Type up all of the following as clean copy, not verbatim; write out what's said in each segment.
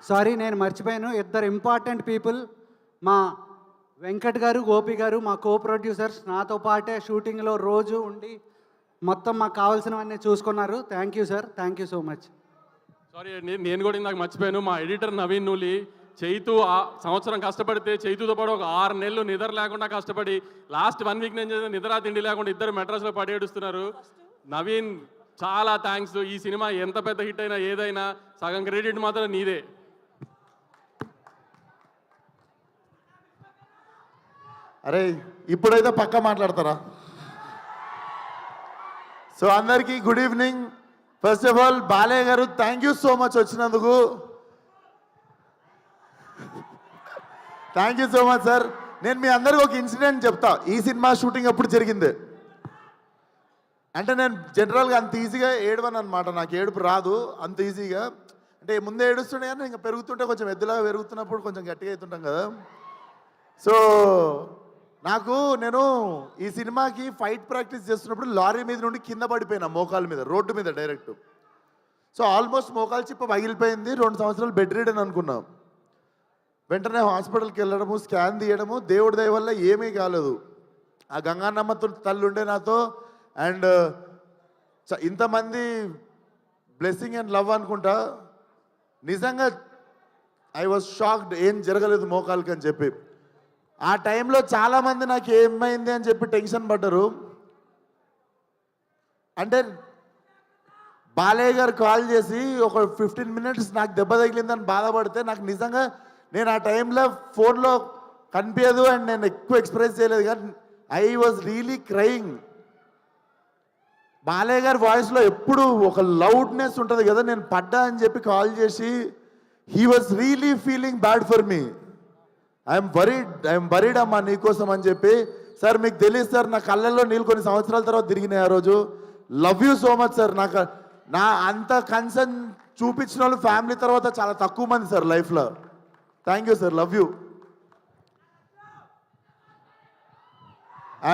Sorry, నేను మర్చిపోయాను. ఇద్దరు ఇంపార్టెంట్ పీపుల్, మా వెంకట్ గారు, గోపి గారు, మా కో ప్రొడ్యూసర్స్ నాతో పాటే షూటింగ్లో రోజు ఉండి మొత్తం మాకు కావాల్సినవన్నీ చూసుకున్నారు. Thank you sir, thank you so much. Sorry అండి, నేను కూడా ఇందాక మర్చిపోయాను. మా ఎడిటర్ నవీన్ నూలి చైతు సంవత్సరం కష్టపడితే చైతుతో పాటు ఒక 6 నెలలు నిద్ర లేకుండా కష్టపడి లాస్ట్ 1 వీక్ నేను చేసిన నిద్ర తిండి లేకుండా ఇద్దరు మెడ్రాస్లో పడేడుస్తున్నారు. నవీన్ చాలా థ్యాంక్స్. ఈ సినిమా ఎంత పెద్ద హిట్ అయినా ఏదైనా సగం క్రెడిట్ మాత్రం నీదే. అరే ఇప్పుడైతే పక్కా మాట్లాడతారా? సో అందరికీ good evening. First of all Balayya garu thank you so much వచ్చినందుకు. Thank you so much sir. నేను మీ అందరికి ఒక ఇన్సిడెంట్ చెప్తా. ఈ సినిమా షూటింగ్ అప్పుడు జరిగింది. అంటే నేను జనరల్గా అంత ఈజీగా ఏడవను అనమాట. నాకు ఏడుపు రాదు అంత ఈజీగా. అంటే ముందే ఏడుస్తుండే కానీ ఇంకా పెరుగుతుంటే కొంచెం ఎద్దులాగా పెరుగుతున్నప్పుడు కొంచెం గట్టిగా అవుతుంటాం కదా. సో నేను ఈ సినిమాకి ఫైట్ ప్రాక్టీస్ చేస్తున్నప్పుడు లారీ మీద నుండి కింద పడిపోయినా, మోకాల మీద, రోడ్డు మీద డైరెక్ట్. సో ఆల్మోస్ట్ మోకాలు చిప్ప పగిలిపోయింది. 2 సంవత్సరాలు బెడ్ రీడ్ అని అనుకున్నాం. వెంటనే హాస్పిటల్కి వెళ్ళడము, స్కాన్ తీయడము, దేవుడి దయ వల్ల ఏమీ కాలేదు. ఆ గంగానమ్మ తల్లి ఉండే నాతో. అండ్ ఇంతమంది బ్లెస్సింగ్ అండ్ లవ్ అనుకుంటా. నిజంగా ఐ వాజ్ షాక్డ్, ఏం జరగలేదు మోకాలకి అని చెప్పి. ఆ టైంలో చాలామంది నాకు ఏమైంది అని చెప్పి టెన్షన్ పడ్డారు. అంటే బాలయ్య గారు కాల్ చేసి ఒక 15 మినిట్స్ నాకు దెబ్బ తగిలిందని బాధపడితే నాకు నిజంగా నేను ఆ టైంలో ఫోన్లో కనిపించదు అండ్ నేను ఎక్కువ ఎక్స్ప్రెస్ చేయలేదు, కానీ I was really crying. Balayya గారి వాయిస్లో ఎప్పుడు ఒక లౌడ్నెస్ ఉంటుంది కదా. నేను పడ్డా అని చెప్పి కాల్ చేసి he was really feeling bad for me. I'm worried అమ్మా నీకోసం అని చెప్పి. సార్ మీకు తెలియదు సార్, నా కళ్ళల్లో నీళ్ళు కొన్ని సంవత్సరాల తర్వాత తిరిగినాయి ఆ రోజు. Love you so much sir. నా అంత కన్సర్న్ చూపించిన వాళ్ళు ఫ్యామిలీ తర్వాత చాలా తక్కువ మంది సార్ లైఫ్లో. Thank you sir, love you.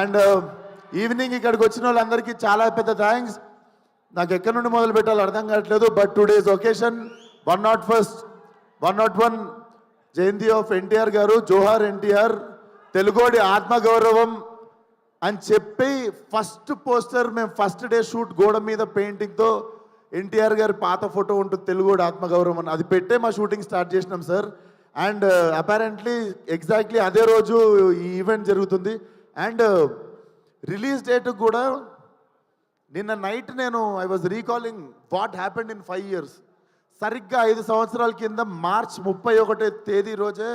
And evening ఇక్కడికి వచ్చిన వాళ్ళందరికీ చాలా పెద్ద థ్యాంక్స్. నాకు ఎక్కడి నుండి మొదలు పెట్టాలో అర్థం కావట్లేదు. బట్ టుడేస్ ఒకేషన్ 101 జయంతి ఆఫ్ ఎన్టీఆర్ గారు. జోహార్ ఎన్టీఆర్, తెలుగోడి ఆత్మగౌరవం అని చెప్పి ఫస్ట్ పోస్టర్ మేము ఫస్ట్ డే షూట్ గోడ మీద పెయింటింగ్తో ఎన్టీఆర్ గారి పాత ఫోటో ఉంటుంది, తెలుగోడి ఆత్మగౌరవం అని. అది పెట్టే మా షూటింగ్ స్టార్ట్ చేసినాం సార్. అండ్ అపారెంట్లీ ఎగ్జాక్ట్లీ అదే రోజు ఈ ఈవెంట్ జరుగుతుంది. అండ్ రిలీజ్ డేట్ కూడా నిన్న night I was recalling what happened in 5 years. సరిగ్గా 5 సంవత్సరాల కింద మార్చ్ 31వ తేదీ రోజే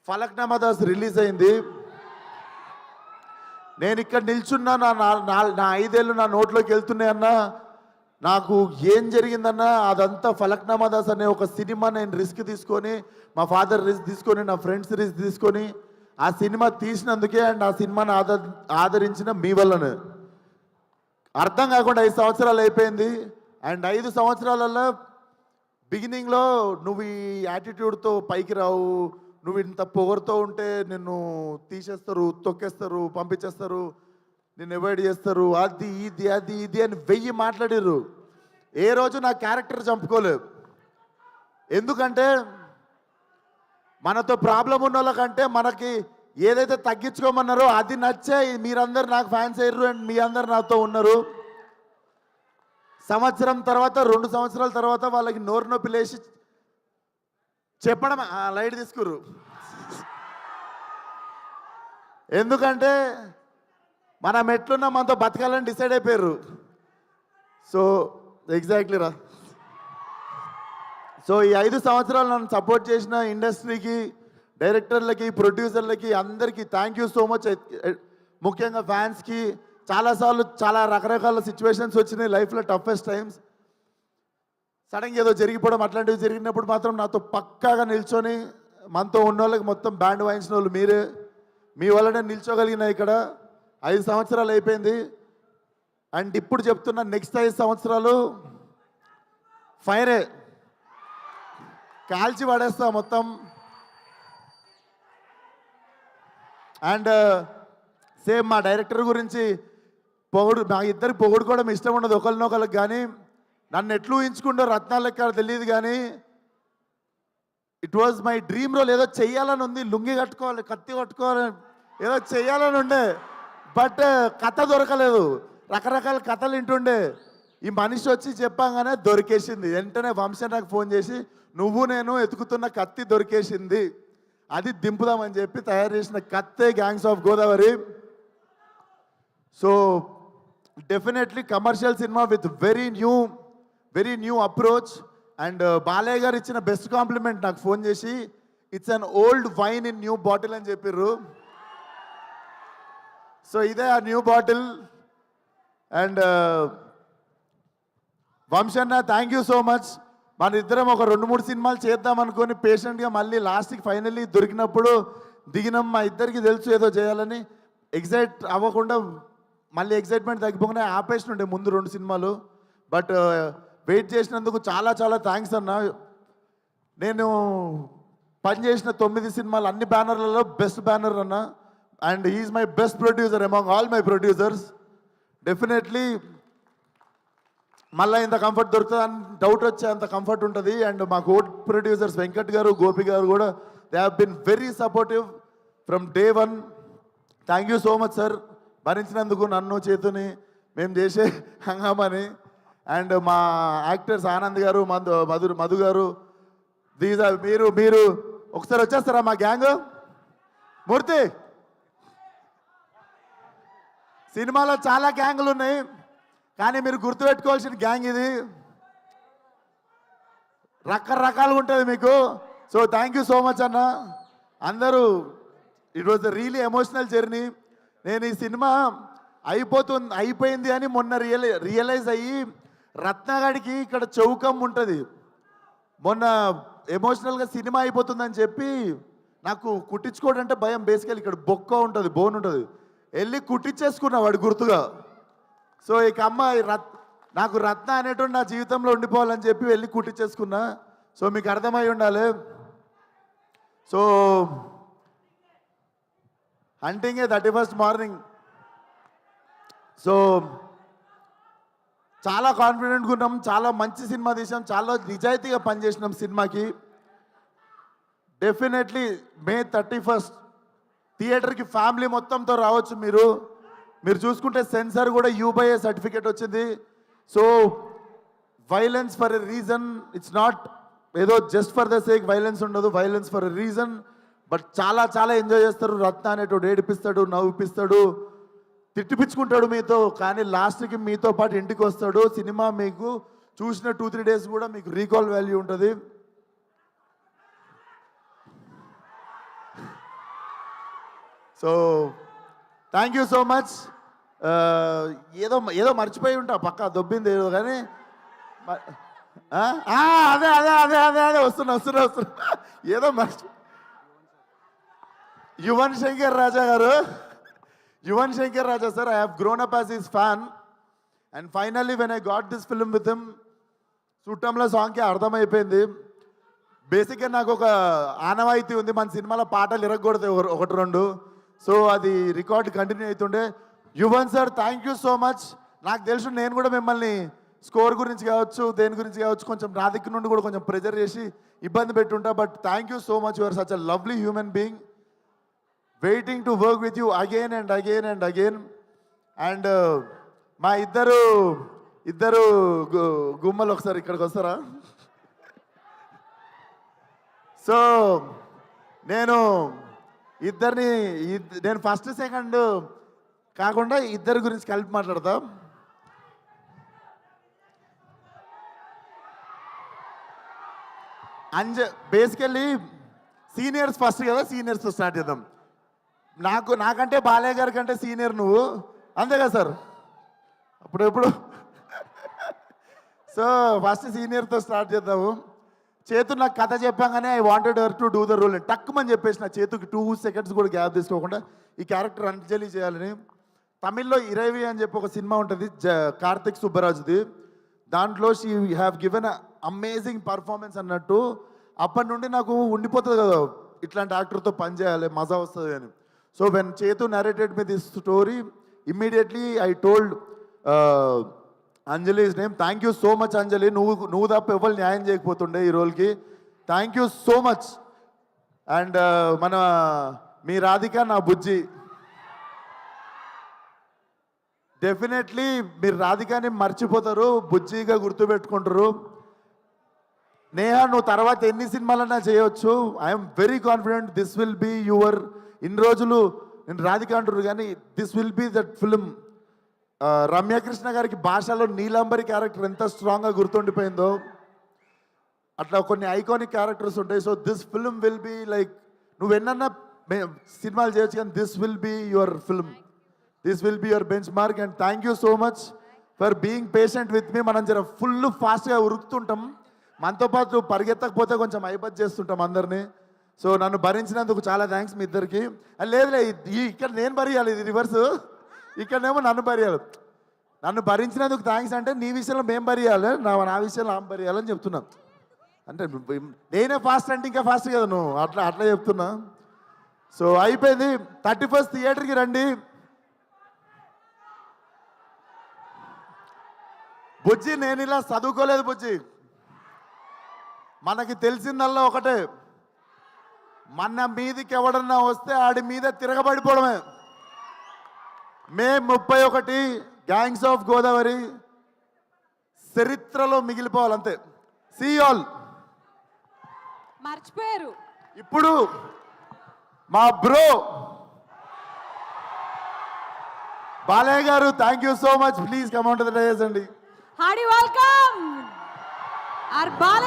ఫలక్నామా దాస్ రిలీజ్ అయింది. నేను ఇక్కడ నిల్చున్నా, నా 5 ఏళ్ళు నా నోట్లోకి వెళ్తున్నాయన్నా. నాకు ఏం జరిగిందన్నా అదంతా ఫలక్నామా దాస్ అనే ఒక సినిమా నేను రిస్క్ తీసుకొని, మా ఫాదర్ రిస్క్ తీసుకొని, నా ఫ్రెండ్స్ రిస్క్ తీసుకొని ఆ సినిమా తీసినందుకే అండ్ ఆ సినిమాని ఆదరించిన మీ వల్లనే. అర్థం కాకుండా 5 సంవత్సరాలు అయిపోయింది. అండ్ 5 సంవత్సరాలలో బిగినింగ్లో నువ్వు ఈ యాటిట్యూడ్తో పైకి రావు, నువ్వు ఇంత పొగరుతో ఉంటే నిన్ను తీసేస్తారు, తొక్కేస్తారు, పంపించేస్తారు, నిన్ను అవాయిడ్ చేస్తారు, అది ఇది అని 1000 మాట్లాడారు. ఏ రోజు నా క్యారెక్టర్ చంపుకోలేదు. ఎందుకంటే మనతో ప్రాబ్లం ఉన్న వాళ్ళకంటే మనకి ఏదైతే తగ్గించుకోమన్నారో అది నచ్చే మీరందరూ నాకు ఫ్యాన్స్ అయ్యారు అండ్ మీ అందరు నాతో ఉన్నారు. సంవత్సరం తర్వాత 2 సంవత్సరాల తర్వాత వాళ్ళకి నోరు నొప్పి లేచి చెప్పడం లైట్ తీసుకురు. ఎందుకంటే మనం ఎట్లున్నా మనతో బతకాలని డిసైడ్ అయిపోయారు. సో ఎగ్జాక్ట్లీ రా. సో ఈ 5 సంవత్సరాలు నన్ను సపోర్ట్ చేసిన ఇండస్ట్రీకి, డైరెక్టర్లకి, ప్రొడ్యూసర్లకి అందరికీ థ్యాంక్ యూ సో మచ్. ముఖ్యంగా ఫ్యాన్స్కి. చాలాసార్లు చాలా రకరకాల సిచ్యువేషన్స్ వచ్చినాయి లైఫ్లో, టఫెస్ట్ టైమ్స్. సడన్గా ఏదో జరిగిపోవడం అట్లాంటివి జరిగినప్పుడు మాత్రం నాతో పక్కాగా నిల్చొని మనతో ఉన్న వాళ్ళకి మొత్తం బ్యాండ్ వాయించిన వాళ్ళు మీరే. మీ వల్లనే నిల్చోగలిగిన ఇక్కడ. 5 సంవత్సరాలు అయిపోయింది. అండ్ ఇప్పుడు చెప్తున్న నెక్స్ట్ 5 సంవత్సరాలు ఫైరే, కాల్చి పడేస్తా మొత్తం. అండ్ సేమ్ మా డైరెక్టర్ గురించి మా ఇద్దరికి పొగుడుకోవడం ఇష్టం ఉండదు ఒకరినొకరికి. కానీ నన్ను ఎట్లు ఊహించుకుంటో రత్నాలు లెక్క తెలియదు. కానీ it was my dream role. ఏదో చెయ్యాలని ఉంది, లుంగి కట్టుకోవాలి, కత్తి కట్టుకోవాలి, ఏదో చెయ్యాలని ఉండే. బట్ కథ దొరకలేదు. రకరకాల కథలు వింటుండే. ఈ మనిషి వచ్చి చెప్పంగానే దొరికేసింది. వెంటనే వంశన్ నాకు ఫోన్ చేసి, నువ్వు నేను ఎతుకుతున్న కత్తి దొరికేసింది, అది దింపుదామని చెప్పి తయారు చేసిన కత్తే gangs of Godavari. So definitely commercial cinema with very new approach. And Balayya garu ఇచ్చిన బెస్ట్ కాంప్లిమెంట్ నాకు ఫోన్ చేసి, it's an old wine in new bottle అని చెప్పిర్రు. సో ఇదే ఆ న్యూ బాటిల్. అండ్ వంశన్న, థ్యాంక్ యూ సో మచ్. మన ఇద్దరం ఒక 2-3 సినిమాలు చేద్దాం అనుకొని పేషెంట్గా మళ్ళీ లాస్ట్కి ఫైనల్లీ దొరికినప్పుడు దిగినాం. మా ఇద్దరికి తెలుసు ఏదో చేయాలని. ఎగ్జైట్ అవ్వకుండా మళ్ళీ ఎగ్జైట్మెంట్ తగ్గిపోకుండా ఆపేసినుండే ముందు 2 సినిమాలు. బట్ వెయిట్ చేసినందుకు చాలా చాలా థ్యాంక్స్ అన్న. నేను పనిచేసిన 9 సినిమాలు అన్ని బ్యానర్లలో బెస్ట్ బ్యానర్ అన్న. And he's my best producer among all my producers. Definitely మళ్ళీ ఇంత కంఫర్ట్ దొరుకుతుంది అని డౌట్ వచ్చే అంత కంఫర్ట్ ఉంటుంది. అండ్ మా కో ప్రొడ్యూసర్స్ వెంకట్ గారు, గోపి గారు కూడా they have been very supportive from day 1. Thank you so much sir, భరించినందుకు నన్ను, చేతుని, మేము చేసే హంగామని. అండ్ మా యాక్టర్స్ ఆనంద్ గారు, మధు గారు, దీస్ ఆర్ మీరు ఒకసారి వచ్చేస్తారా మా గ్యాంగ్? మూర్తి, సినిమాలో చాలా గ్యాంగులు ఉన్నాయి, కానీ మీరు గుర్తుపెట్టుకోవాల్సిన గ్యాంగ్ ఇది. రకరకాలుగా ఉంటుంది మీకు. So thank you so much అన్న. అందరూ it was really emotional journey. నేను ఈ సినిమా అయిపోయింది అని మొన్న రియలైజ్ అయ్యి, రత్నగాడికి ఇక్కడ చౌకం ఉంటుంది. మొన్న ఎమోషనల్గా సినిమా అయిపోతుందని చెప్పి నాకు కుట్టించుకోవడం అంటే భయం. బేసికల్ ఇక్కడ బొక్క ఉంటుంది, బోన్ ఉంటుంది, వెళ్ళి కుట్టించేసుకున్నా వాడి గుర్తుగా. సో ఇక అమ్మాయి నాకు రత్న అనేటువంటి నా జీవితంలో ఉండిపోవాలని చెప్పి వెళ్ళి కుట్టించేసుకున్నా. సో మీకు అర్థమై ఉండాలి. So హంటింగే 31st morning. సో చాలా కాన్ఫిడెంట్గా ఉన్నాం, చాలా మంచి సినిమా తీసాం, చాలా నిజాయితీగా పనిచేసినాం సినిమాకి. డెఫినెట్లీ May 31st థియేటర్కి ఫ్యామిలీ మొత్తంతో రావచ్చు. మీరు చూసుకుంటే సెన్సార్ కూడా U/A సర్టిఫికేట్ వచ్చింది. So violence for a reason, it's not ఏదో just for the sake violence ఉండదు, violence for a reason. But చాలా చాలా ఎంజాయ్ చేస్తారు. రత్న అనేటోడు ఏడిపిస్తాడు, నవ్విపిస్తాడు, తిట్టిపించుకుంటాడు మీతో, కానీ లాస్ట్కి మీతో పాటు ఇంటికి వస్తాడు. సినిమా మీకు చూసిన 2-3 డేస్ కూడా మీకు రీకాల్ వాల్యూ ఉంటుంది. So thank you so much. ఏదో మర్చిపోయి ఉంటా, పక్కా దొబ్బింది ఏదో, కానీ అదే వస్తున్నా ఏదో మర్చి Yuvan Shankar Raja garu, Yuvan Shankar Raja sir, I have grown up as his fan. And finally when I got this film with him, చుట్టంలో సాంగ్కి అర్థమైపోయింది. బేసిక్గా నాకు ఒక ఆనవాయితీ ఉంది, మన సినిమాలో పాటలు ఇరగకూడదు 1-2. సో అది రికార్డ్ కంటిన్యూ అవుతుండే. Yuvan sir, thank you so much. నాకు తెలుసు నేను కూడా మిమ్మల్ని స్కోర్ గురించి కావచ్చు, దేని గురించి కావచ్చు, కొంచెం నా దగ్గర నుండి కూడా కొంచెం ప్రెజర్ చేసి ఇబ్బంది పెట్టుంటా. But thank you so much, you are such a lovely human being. Waiting to work with you again and again and again. And మా ఇద్దరు గుమ్మలు ఒకసారి ఇక్కడికి వస్తారా? సో నేను ఫస్ట్ సెకండ్ కాకుండా ఇద్దరి గురించి కలిపి మాట్లాడతా. బేసికల్లీ సీనియర్స్ ఫస్ట్ కదా, సీనియర్స్తో స్టార్ట్ చేద్దాం. నాకంటే బాలయ్య గారి కంటే సీనియర్ నువ్వు, అంతే కదా సార్? అప్పుడెప్పుడు సో ఫస్ట్ సీనియర్తో స్టార్ట్ చేద్దాము. చేతు నాకు కథ చెప్పాగానే I wanted her to do the role. టక్కుమని చెప్పేసి నా చేతుకి 2 seconds కూడా గ్యాప్ తీసుకోకుండా ఈ క్యారెక్టర్ అంజలి చేయాలని. తమిళ్లో ఇరవి అని చెప్పి ఒక సినిమా ఉంటుంది, కార్తిక్ సుబ్బరాజుది. దాంట్లో she have given amazing performance అన్నట్టు. అప్పటి నుండి నాకు ఉండిపోతుంది కదా, ఇట్లాంటి యాక్టర్తో పనిచేయాలి, మజా వస్తుంది అని. So when Chethu narrated me this story, immediately I told Anjali's name. Thank you so much Anjali, నువ్వు తప్ప ఎవరు న్యాయం చేయకపోతుండే ఈ రోల్కి. Thank you so much. And మన మీ రాధిక నా బుజ్జి. డెఫినెట్లీ మీరు రాధికాని మర్చిపోతారు, బుజ్జిగా గుర్తుపెట్టుకుంటారు. నేహా నువ్వు తర్వాత ఎన్ని సినిమాలన్నా చేయొచ్చు. I'm very confident this will be your. ఇన్ని రోజులు నేను రాధిక అంటారు కానీ this will be that film. Ramyakrishna గారికి భాషలో నీలాంబరి క్యారెక్టర్ ఎంత స్ట్రాంగ్గా గుర్తుండిపోయిందో అట్లా కొన్ని ఐకానిక్ క్యారెక్టర్స్ ఉంటాయి. So this film will be like నువ్వు ఎన్నన్నా సినిమాలు చేయొచ్చు కానీ this will be your film. This will be your benchmark. And thank you so much for being patient with me. మనం జర ఫుల్ ఫాస్ట్గా ఉరుకుతుంటాం, మనతో పాటు పరిగెత్తకపోతే కొంచెం ఐబత్ చేస్తుంటాం అందరినీ. సో నన్ను భరించినందుకు చాలా థ్యాంక్స్ మీ ఇద్దరికి. లేదులే ఇక్కడ నేను భరియాలి, ఇది రివర్స్. ఇక్కడనేమో నన్ను భరియాలి. నన్ను భరించినందుకు థ్యాంక్స్ అంటే నీ విషయంలో మేము భరియాలి, నా విషయంలో ఆమె భరియాలని చెప్తున్నా. అంటే నేనే ఫాస్ట్ అంటే ఇంకా ఫాస్ట్ కదా నువ్వు, అట్లా చెప్తున్నా. సో అయిపోయింది. 31st థియేటర్కి రండి. బుజ్జి నేను ఇలా చదువుకోలేదు బుజ్జి. మనకి తెలిసిందల్లా ఒకటే, మన మీదికి ఎవడన్నా వస్తే ఆడి మీద తిరగబడిపోవడమే. మే 31 గ్యాంగ్స్ ఆఫ్ గోదావరి చరిత్రలో మిగిలిపోవాలంతే. See all. మర్చిపోయారు. ఇప్పుడు మా bro Balayya garu, thank you so much. Please come on to the dais అండి. Hearty welcome our Balayya.